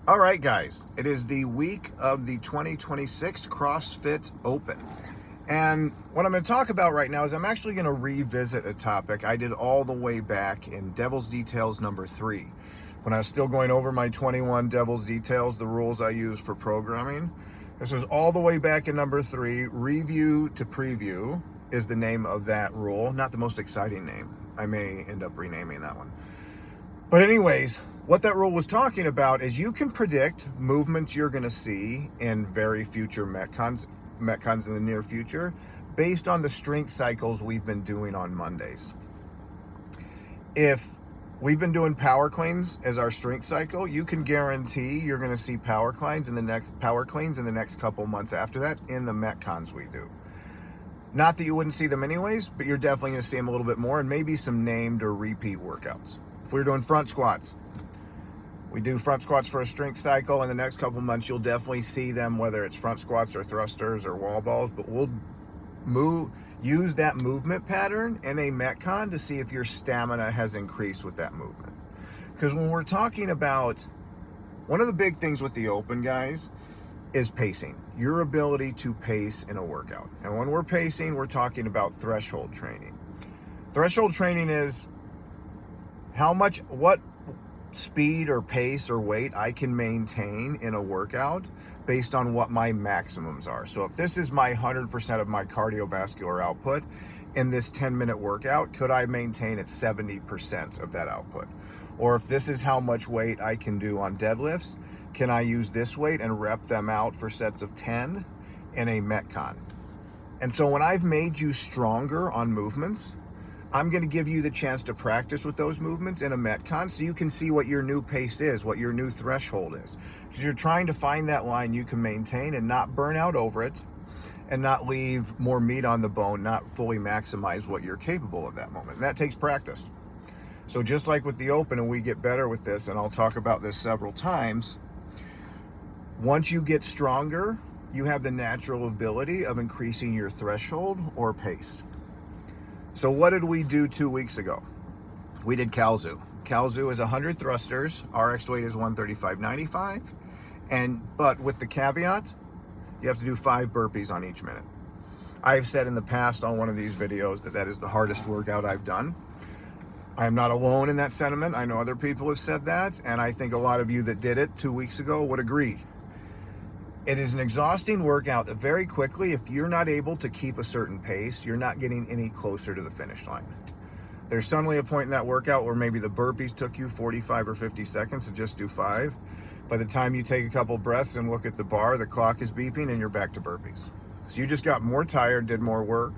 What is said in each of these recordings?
All right, guys, it is the week of the 2026 CrossFit Open. And what I'm going to talk about right now is I'm actually going to revisit a topic I did all the way back in Devil's Details number 3. When I was still going over my 21 Devil's Details, the rules I use for programming. This was all the way back in number 3. Review to preview is the name of that rule. Not the most exciting name. I may end up renaming that one. But anyways, what that rule was talking about is you can predict movements you're going to see in very future Metcons in the near future based on the strength cycles we've been doing on Mondays. If we've been doing power cleans as our strength cycle, you can guarantee you're going to see power cleans in the next couple months after that in the Metcons we do. Not that you wouldn't see them anyways, but you're definitely going to see them a little bit more, and maybe some named or repeat workouts. If we're doing front squats, we do front squats for a strength cycle. In the next couple months, you'll definitely see them, whether it's front squats or thrusters or wall balls, but we'll use that movement pattern in a Metcon to see if your stamina has increased with that movement. Because when we're talking about, one of the big things with the open, guys, is pacing. Your ability to pace in a workout. And when we're pacing, we're talking about threshold training. Threshold training is what speed or pace or weight I can maintain in a workout based on what my maximums are. So if this is my 100% of my cardiovascular output in this 10-minute workout, could I maintain at 70% of that output? Or if this is how much weight I can do on deadlifts, can I use this weight and rep them out for sets of 10 in a Metcon? And so when I've made you stronger on movements, I'm going to give you the chance to practice with those movements in a Metcon so you can see what your new pace is, what your new threshold is. Because you're trying to find that line you can maintain and not burn out over it and not leave more meat on the bone, not fully maximize what you're capable of that moment. And that takes practice. So just like with the open, and we get better with this, and I'll talk about this several times, once you get stronger, you have the natural ability of increasing your threshold or pace. So what did we do 2 weeks ago? We did Calzu. Calzu is 100 thrusters. RX weight is 135.95. But with the caveat, you have to do 5 burpees on each minute. I've said in the past on one of these videos that is the hardest workout I've done. I am not alone in that sentiment. I know other people have said that, and I think a lot of you that did it 2 weeks ago would agree. It is an exhausting workout that very quickly, if you're not able to keep a certain pace, you're not getting any closer to the finish line. There's suddenly a point in that workout where maybe the burpees took you 45 or 50 seconds to just do 5. By the time you take a couple breaths and look at the bar, the clock is beeping and you're back to burpees. So you just got more tired, did more work,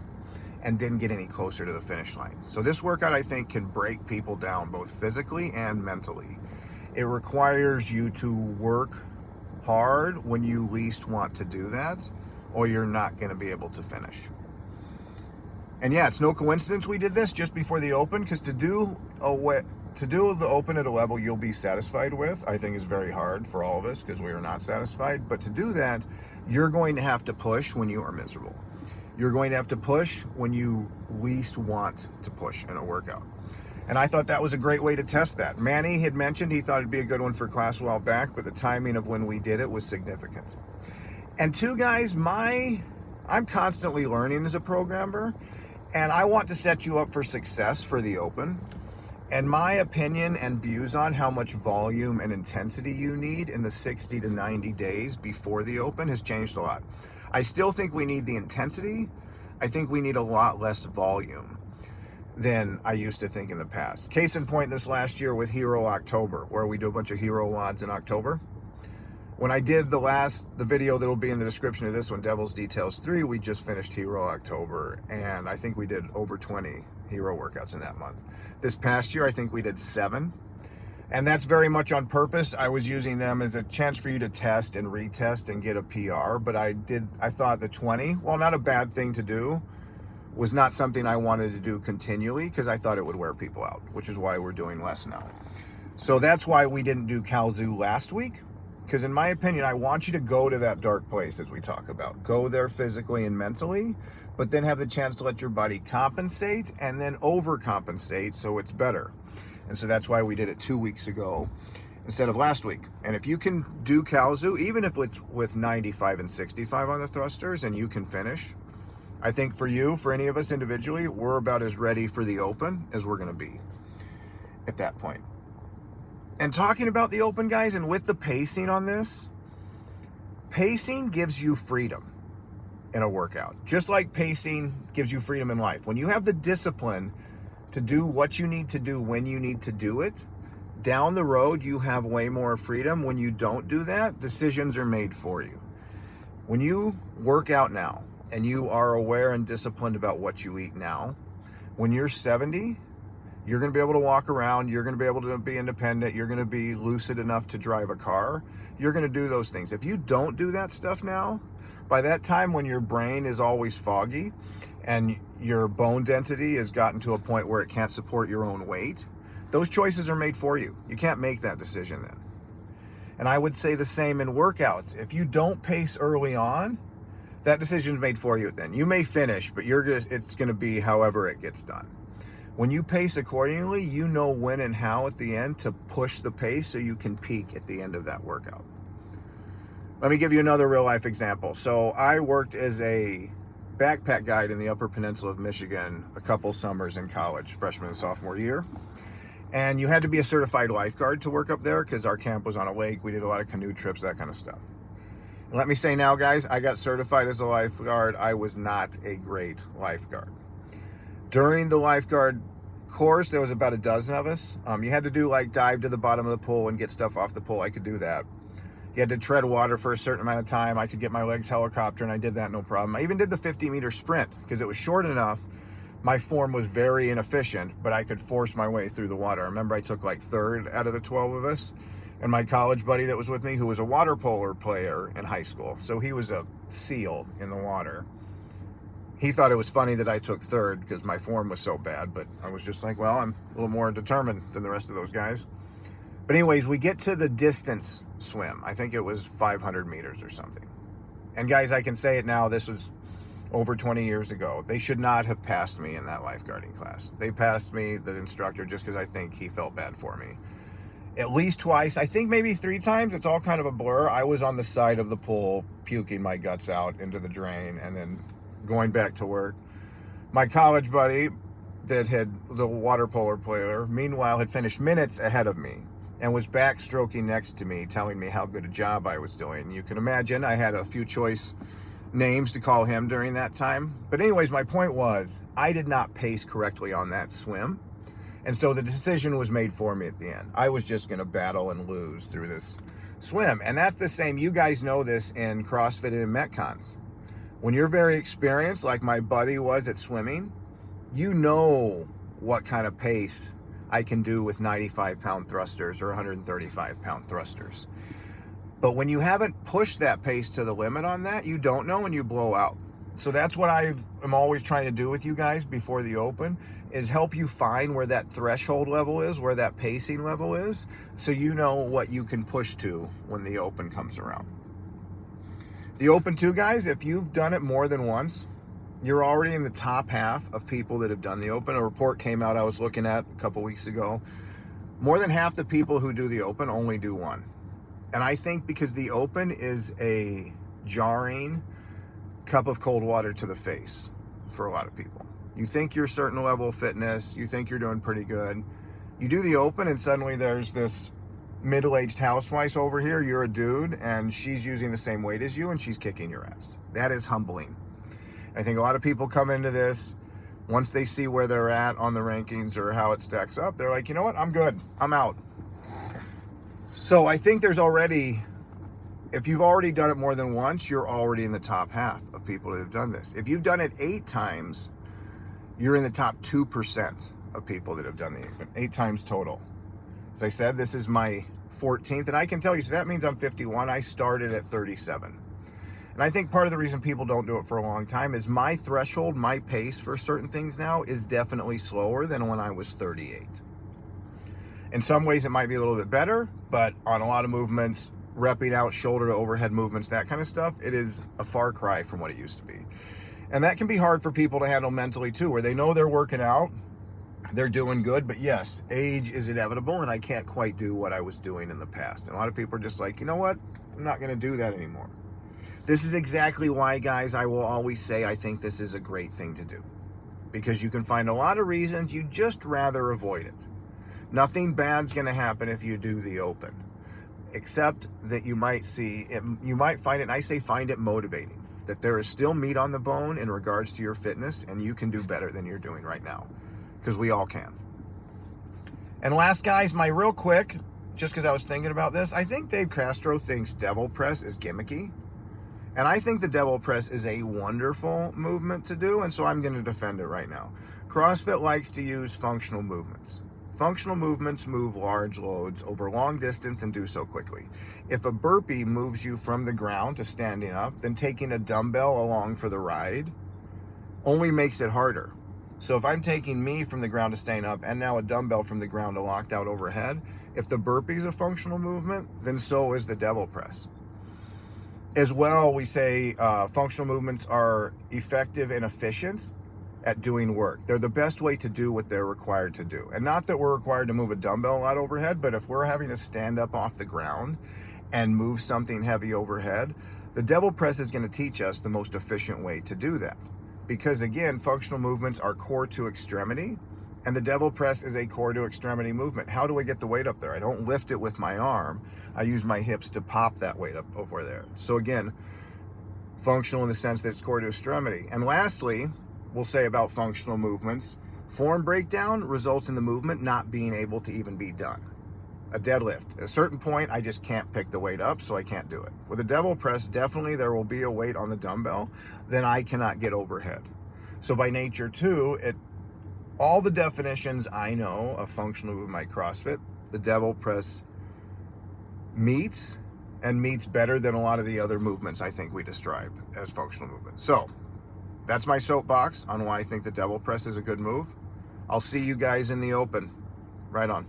and didn't get any closer to the finish line. So this workout, I think, can break people down both physically and mentally. It requires you to work hard when you least want to do that, or you're not going to be able to finish. And yeah, it's no coincidence we did this just before the open, because to do the open at a level you'll be satisfied with, I think is very hard for all of us because we are not satisfied. But to do that, you're going to have to push when you are miserable. You're going to have to push when you least want to push in a workout. And I thought that was a great way to test that. Manny had mentioned he thought it'd be a good one for class a while back, but the timing of when we did it was significant. And 2 guys, I'm constantly learning as a programmer, and I want to set you up for success for the open. And my opinion and views on how much volume and intensity you need in the 60 to 90 days before the open has changed a lot. I still think we need the intensity. I think we need a lot less volume than I used to think in the past. Case in point, this last year with Hero October, where we do a bunch of Hero WODs in October. When I did the video that will be in the description of this one, Devil's Details 3, we just finished Hero October, and I think we did over 20 Hero workouts in that month. This past year, I think we did 7. And that's very much on purpose. I was using them as a chance for you to test and retest and get a PR, but I thought the 20, while not a bad thing to do, was not something I wanted to do continually because I thought it would wear people out, which is why we're doing less now. So that's why we didn't do Calzu last week, because in my opinion, I want you to go to that dark place as we talk about. Go there physically and mentally, but then have the chance to let your body compensate and then overcompensate so it's better. And so that's why we did it 2 weeks ago. instead of last week. And if you can do Kalzu, even if it's with 95 and 65 on the thrusters and you can finish, I think for you, for any of us individually, we're about as ready for the open as we're going to be at that point. And talking about the open, guys, and with the pacing on this, pacing gives you freedom in a workout, just like pacing gives you freedom in life. When you have the discipline to do what you need to do when you need to do it, down the road, you have way more freedom. When you don't do that, decisions are made for you. When you work out now and you are aware and disciplined about what you eat now, when you're 70, you're going to be able to walk around. You're going to be able to be independent. You're going to be lucid enough to drive a car. You're going to do those things. If you don't do that stuff now, by that time when your brain is always foggy and your bone density has gotten to a point where it can't support your own weight, those choices are made for you. You can't make that decision then. And I would say the same in workouts. If you don't pace early on, that decision's made for you then. You may finish, but it's going to be however it gets done. When you pace accordingly, you know when and how at the end to push the pace so you can peak at the end of that workout. Let me give you another real life example. So I worked as a backpack guide in the Upper Peninsula of Michigan a couple summers in college, freshman and sophomore year. And you had to be a certified lifeguard to work up there because our camp was on a lake. We did a lot of canoe trips, that kind of stuff. And let me say now, guys, I got certified as a lifeguard. I was not a great lifeguard. During the lifeguard course, there was about a dozen of us. You had to do like dive to the bottom of the pool and get stuff off the pool. I could do that. You had to tread water for a certain amount of time. I could get my legs helicopter, and I did that no problem. I even did the 50-meter sprint because it was short enough. My form was very inefficient, but I could force my way through the water. I remember I took like third out of the 12 of us. And my college buddy that was with me, who was a water polo player in high school, so he was a SEAL in the water. He thought it was funny that I took third because my form was so bad, but I was just like, well, I'm a little more determined than the rest of those guys. But anyways, we get to the distance swim. I think it was 500 meters or something. And guys, I can say it now, this was over 20 years ago. They should not have passed me in that lifeguarding class. They passed me, the instructor, just because I think he felt bad for me. At least twice, I think maybe 3 times. It's all kind of a blur. I was on the side of the pool puking my guts out into the drain and then going back to work. My college buddy that had the water polo player, meanwhile, had finished minutes ahead of me and was backstroking next to me, telling me how good a job I was doing. You can imagine I had a few choice names to call him during that time. But anyways, my point was, I did not pace correctly on that swim. And so the decision was made for me at the end. I was just going to battle and lose through this swim. And that's the same. You guys know this in CrossFit and in Metcons. When you're very experienced, like my buddy was at swimming, you know what kind of pace I can do with 95-pound thrusters or 135-pound thrusters. But when you haven't pushed that pace to the limit on that, you don't know and you blow out. So that's what I'm always trying to do with you guys before the open, is help you find where that threshold level is, where that pacing level is, so you know what you can push to when the open comes around. The open too, guys, if you've done it more than once, you're already in the top half of people that have done the open. A report came out I was looking at a couple weeks ago. More than half the people who do the open only do one. And I think because the open is a jarring cup of cold water to the face for a lot of people. You think you're a certain level of fitness, you think you're doing pretty good. You do the open and suddenly there's this middle-aged housewife over here, you're a dude, and she's using the same weight as you and she's kicking your ass. That is humbling. I think a lot of people come into this, once they see where they're at on the rankings or how it stacks up, they're like, you know what, I'm good, I'm out. So I think there's already, if you've already done it more than once, you're already in the top half of people that have done this. If you've done it 8 times, you're in the top 2% of people that have done the 8 times total. As I said, this is my 14th, and I can tell you, so that means I'm 51. I started at 37. And I think part of the reason people don't do it for a long time is my threshold, my pace for certain things now is definitely slower than when I was 38. In some ways, it might be a little bit better, but on a lot of movements, repping out shoulder to overhead movements, that kind of stuff, it is a far cry from what it used to be. And that can be hard for people to handle mentally too, where they know they're working out they're doing good. But yes, age is inevitable, and I can't quite do what I was doing in the past. And a lot of people are just like, you know what? I'm not going to do that anymore. This is exactly why, guys, I will always say I think this is a great thing to do, because you can find a lot of reasons you'd just rather avoid it. Nothing bad's going to happen if you do the open, except that you might see it, you might find it, and I say find it motivating, that there is still meat on the bone in regards to your fitness, and you can do better than you're doing right now, because we all can. And last, guys, my real quick, just because I was thinking about this, I think Dave Castro thinks devil press is gimmicky. And I think the devil press is a wonderful movement to do, and so I'm going to defend it right now. CrossFit likes to use functional movements. Functional movements move large loads over long distance and do so quickly. If a burpee moves you from the ground to standing up, then taking a dumbbell along for the ride only makes it harder. So if I'm taking me from the ground to staying up and now a dumbbell from the ground to locked out overhead, if the burpee is a functional movement, then so is the devil press. As well, we say functional movements are effective and efficient at doing work. They're the best way to do what they're required to do. And not that we're required to move a dumbbell a lot overhead, but if we're having to stand up off the ground and move something heavy overhead, the devil press is going to teach us the most efficient way to do that. Because again, functional movements are core to extremity, and the devil press is a core to extremity movement. How do I get the weight up there? I don't lift it with my arm. I use my hips to pop that weight up over there. So again, functional in the sense that it's core to extremity. And lastly, we'll say about functional movements, form breakdown results in the movement not being able to even be done. A deadlift, at a certain point, I just can't pick the weight up, so I can't do it. With a devil press, definitely there will be a weight on the dumbbell, then I cannot get overhead. So by nature too, all the definitions I know of functional movement like CrossFit, the devil press meets better than a lot of the other movements I think we describe as functional movements. So that's my soapbox on why I think the devil press is a good move. I'll see you guys in the open. Right on.